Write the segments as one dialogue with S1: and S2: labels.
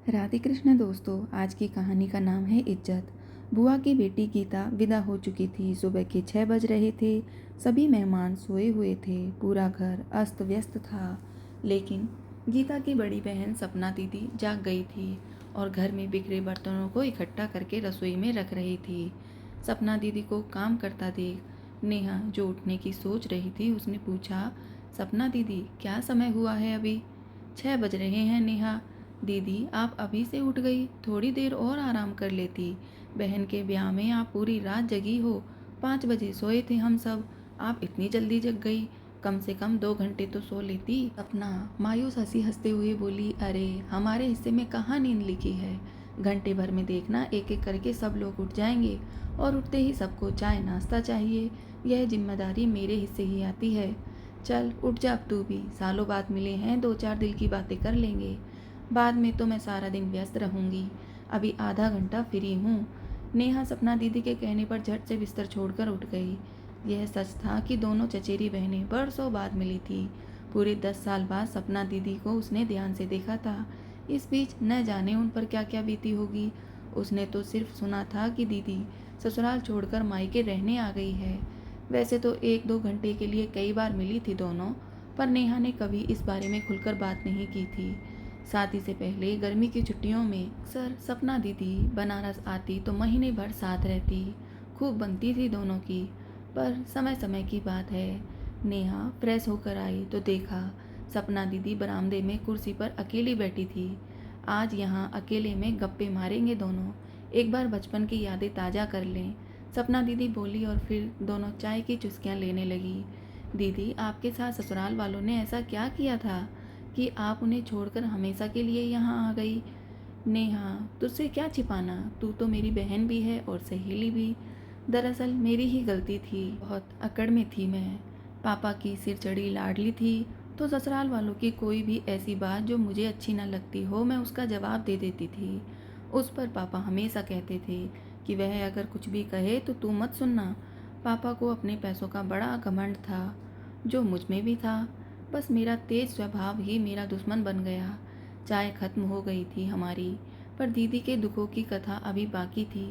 S1: राधे कृष्ण दोस्तों, आज की कहानी का नाम है इज्जत। बुआ की बेटी गीता विदा हो चुकी थी। सुबह के 6 बज रहे थे। सभी मेहमान सोए हुए थे। पूरा घर अस्त व्यस्त था। लेकिन गीता की बड़ी बहन सपना दीदी जाग गई थी और घर में बिखरे बर्तनों को इकट्ठा करके रसोई में रख रही थी। सपना दीदी को काम करता देख नेहा, जो उठने की सोच रही थी, उसने पूछा, सपना दीदी, क्या समय हुआ है? अभी 6 बज रहे हैं नेहा। दीदी, आप अभी से उठ गई? थोड़ी देर और आराम कर लेती। बहन के ब्याह में आप पूरी रात जगी हो। 5 बजे सोए थे हम सब, आप इतनी जल्दी जग गई। कम से कम 2 घंटे तो सो लेती। अपना मायूस हंसी हंसते हुए बोली, अरे हमारे हिस्से में कहाँ नींद लिखी है। घंटे भर में देखना, एक एक करके सब लोग उठ जाएंगे और उठते ही सबको चाय नाश्ता चाहिए। यह जिम्मेदारी मेरे हिस्से ही आती है। चल उठ जा अब तू भी। सालों बाद मिले हैं, 2-4 दिल की बातें कर लेंगे। बाद में तो मैं सारा दिन व्यस्त रहूंगी। अभी आधा घंटा फ्री हूँ। नेहा सपना दीदी के कहने पर झट से बिस्तर छोड़कर उठ गई। यह सच था कि दोनों चचेरी बहनें बरसों बाद मिली थी। पूरे 10 साल बाद सपना दीदी को उसने ध्यान से देखा था। इस बीच न जाने उन पर क्या क्या बीती होगी। उसने तो सिर्फ सुना था कि दीदी ससुराल छोड़कर मायके रहने आ गई है। वैसे तो 1-2 घंटे के लिए कई बार मिली थी दोनों, पर नेहा ने कभी इस बारे में खुलकर बात नहीं की थी। शादी से पहले गर्मी की छुट्टियों में अक्सर सपना दीदी बनारस आती तो महीने भर साथ रहती। खूब बनती थी दोनों की। पर समय समय की बात है। नेहा फ्रेश होकर आई तो देखा सपना दीदी बरामदे में कुर्सी पर अकेली बैठी थी। आज यहाँ अकेले में गप्पे मारेंगे दोनों, एक बार बचपन की यादें ताज़ा कर लें, सपना दीदी बोली और फिर दोनों चाय की चुस्कियाँ लेने लगी। दीदी, आपके साथ ससुराल वालों ने ऐसा क्या किया था कि आप उन्हें छोड़कर हमेशा के लिए यहाँ आ गई? नेहा, तुझसे क्या छिपाना, तू तो मेरी बहन भी है और सहेली भी। दरअसल मेरी ही गलती थी, बहुत अकड़ में थी मैं। पापा की सिर चढ़ी लाडली थी, तो ससुराल वालों की कोई भी ऐसी बात जो मुझे अच्छी न लगती हो, मैं उसका जवाब दे देती थी। उस पर पापा हमेशा कहते थे कि वह अगर कुछ भी कहे तो तू मत सुनना। पापा को अपने पैसों का बड़ा घमंड था, जो मुझ में भी था। बस मेरा तेज स्वभाव ही मेरा दुश्मन बन गया। चाय खत्म हो गई थी हमारी, पर दीदी के दुखों की कथा अभी बाकी थी।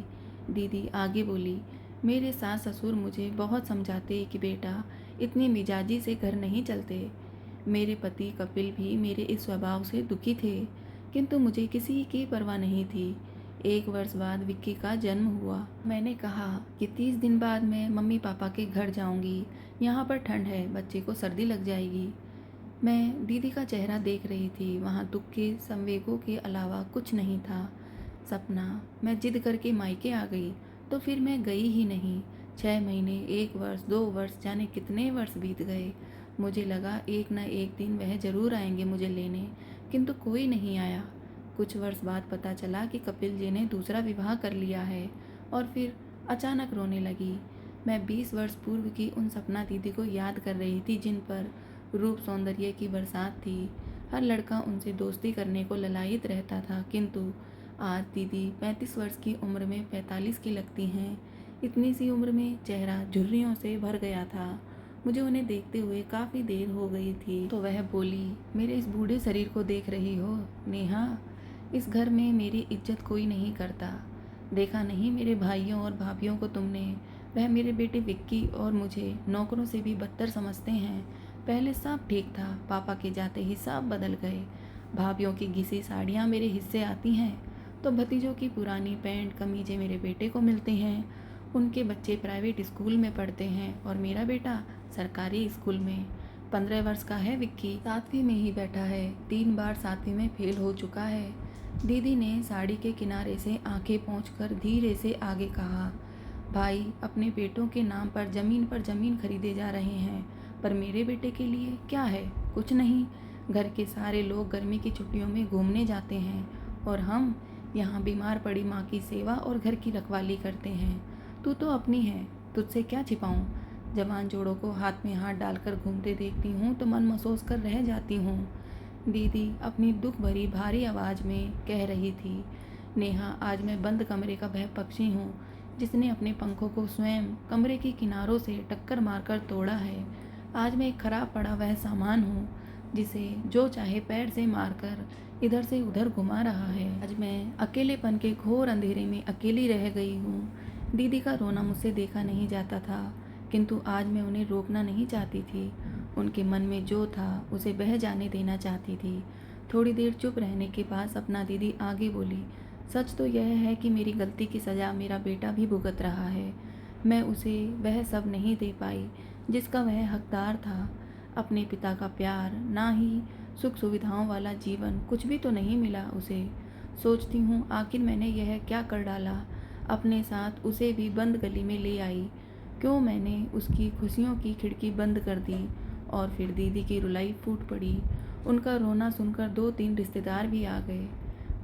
S1: दीदी आगे बोली, मेरे सास ससुर मुझे बहुत समझाते कि बेटा, इतनी मिजाजी से घर नहीं चलते। मेरे पति कपिल भी मेरे इस स्वभाव से दुखी थे, किंतु मुझे किसी की परवाह नहीं थी। 1 वर्ष बाद विक्की का जन्म हुआ। मैंने कहा कि 30 दिन बाद मैं मम्मी पापा के घर जाऊंगी। यहाँ पर ठंड है, बच्चे को सर्दी लग जाएगी। मैं दीदी का चेहरा देख रही थी। वहाँ दुख के संवेगों के अलावा कुछ नहीं था। सपना, मैं जिद करके मायके आ गई तो फिर मैं गई ही नहीं। 6 महीने, 1 वर्ष, 2 वर्ष, जाने कितने वर्ष बीत गए। मुझे लगा एक न एक दिन वह जरूर आएंगे मुझे लेने, किंतु कोई नहीं आया। कुछ वर्ष बाद पता चला कि कपिल जी ने दूसरा विवाह कर लिया है और फिर अचानक रोने लगी। मैं 20 वर्ष पूर्व की उन सपना दीदी को याद कर रही थी, जिन पर रूप सौंदर्य की बरसात थी। हर लड़का उनसे दोस्ती करने को ललायित रहता था, किंतु आज दीदी 35 वर्ष की उम्र में 45 की लगती हैं। इतनी सी उम्र में चेहरा झुर्रियों से भर गया था। मुझे उन्हें देखते हुए काफ़ी देर हो गई थी तो वह बोली, मेरे इस बूढ़े शरीर को देख रही हो नेहा? इस घर में मेरी इज्जत कोई नहीं करता। देखा नहीं मेरे भाइयों और भाभियों को तुमने? वह मेरे बेटे विक्की और मुझे नौकरों से भी बदतर समझते हैं। पहले सब ठीक था, पापा के जाते ही सब बदल गए। भाभीियों की घिसी साड़ियाँ मेरे हिस्से आती हैं तो भतीजों की पुरानी पैंट कमीजें मेरे बेटे को मिलती हैं। उनके बच्चे प्राइवेट स्कूल में पढ़ते हैं और मेरा बेटा सरकारी स्कूल में। 15 वर्ष का है विक्की, 7वीं में ही बैठा है। 3 बार 7वीं में फेल हो चुका है। दीदी ने साड़ी के किनारे से आंखें पोंछकर धीरे से आगे कहा, भाई अपने बेटों के नाम पर ज़मीन खरीदे जा रहे हैं, पर मेरे बेटे के लिए क्या है? कुछ नहीं। घर के सारे लोग गर्मी की छुट्टियों में घूमने जाते हैं और हम यहाँ बीमार पड़ी माँ की सेवा और घर की रखवाली करते हैं। तू तो अपनी है, तुझसे क्या छिपाऊँ? जवान जोड़ों को हाथ में हाथ डालकर घूमते देखती हूँ तो मन महसूस कर रह जाती हूँ। दीदी अपनी दुख भरी भारी आवाज़ में कह रही थी, नेहा, आज मैं बंद कमरे का वह पक्षी हूँ जिसने अपने पंखों को स्वयं कमरे की किनारों से टक्कर मारकर तोड़ा है। आज मैं एक खराब पड़ा वह सामान हूँ जिसे जो चाहे पैर से मारकर इधर से उधर घुमा रहा है। आज मैं अकेलेपन के घोर अंधेरे में अकेली रह गई हूँ। दीदी का रोना मुझसे देखा नहीं जाता था, किंतु आज मैं उन्हें रोकना नहीं चाहती थी। उनके मन में जो था उसे बह जाने देना चाहती थी। थोड़ी देर चुप रहने के बाद सपना दीदी आगे बोली, सच तो यह है कि मेरी गलती की सज़ा मेरा बेटा भी भुगत रहा है। मैं उसे वह सब नहीं दे पाई जिसका वह हकदार था। अपने पिता का प्यार, ना ही सुख सुविधाओं वाला जीवन, कुछ भी तो नहीं मिला उसे। सोचती हूँ आखिर मैंने यह क्या कर डाला। अपने साथ उसे भी बंद गली में ले आई। क्यों मैंने उसकी खुशियों की खिड़की बंद कर दी। और फिर दीदी की रुलाई फूट पड़ी। उनका रोना सुनकर 2-3 रिश्तेदार भी आ गए।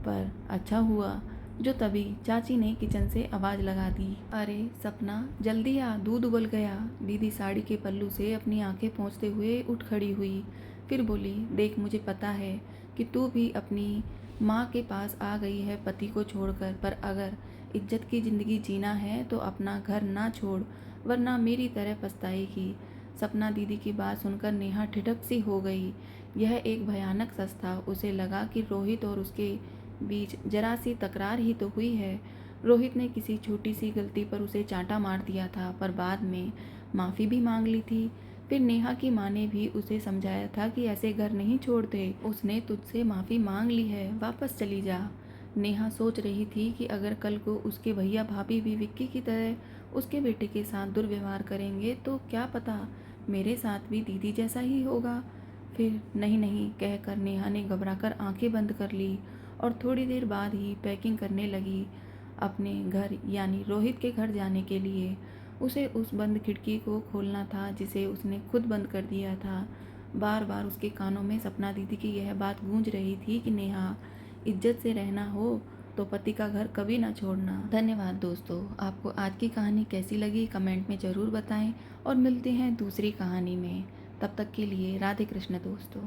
S1: पर अच्छा हुआ जो तभी चाची ने किचन से आवाज़ लगा दी, अरे सपना जल्दी आ, दूध उबल गया। दीदी साड़ी के पल्लू से अपनी आंखें पोंछते हुए उठ खड़ी हुई। फिर बोली, देख मुझे पता है कि तू भी अपनी माँ के पास आ गई है पति को छोड़कर, पर अगर इज्जत की ज़िंदगी जीना है तो अपना घर ना छोड़, वरना मेरी तरह पछताएगी। सपना दीदी की बात सुनकर नेहा ठिठक सी हो गई। यह एक भयानक सच था। उसे लगा कि रोहित और उसके बीच जरा सी तकरार ही तो हुई है। रोहित ने किसी छोटी सी गलती पर उसे चांटा मार दिया था, पर बाद में माफ़ी भी मांग ली थी। फिर नेहा की माँ ने भी उसे समझाया था कि ऐसे घर नहीं छोड़ते। उसने तुझसे माफ़ी मांग ली है, वापस चली जा। नेहा सोच रही थी कि अगर कल को उसके भैया भाभी भी विक्की की तरह उसके बेटे के साथ दुर्व्यवहार करेंगे तो क्या पता मेरे साथ भी दीदी जैसा ही होगा। फिर नहीं नहीं कहकर नेहा ने घबराकर आंखें बंद कर ली और थोड़ी देर बाद ही पैकिंग करने लगी अपने घर यानी रोहित के घर जाने के लिए। उसे उस बंद खिड़की को खोलना था जिसे उसने खुद बंद कर दिया था। बार बार उसके कानों में सपना दीदी की यह बात गूंज रही थी कि नेहा, इज्जत से रहना हो तो पति का घर कभी ना छोड़ना। धन्यवाद दोस्तों, आपको आज की कहानी कैसी लगी कमेंट में ज़रूर बताएं और मिलते हैं दूसरी कहानी में। तब तक के लिए राधे कृष्ण दोस्तों।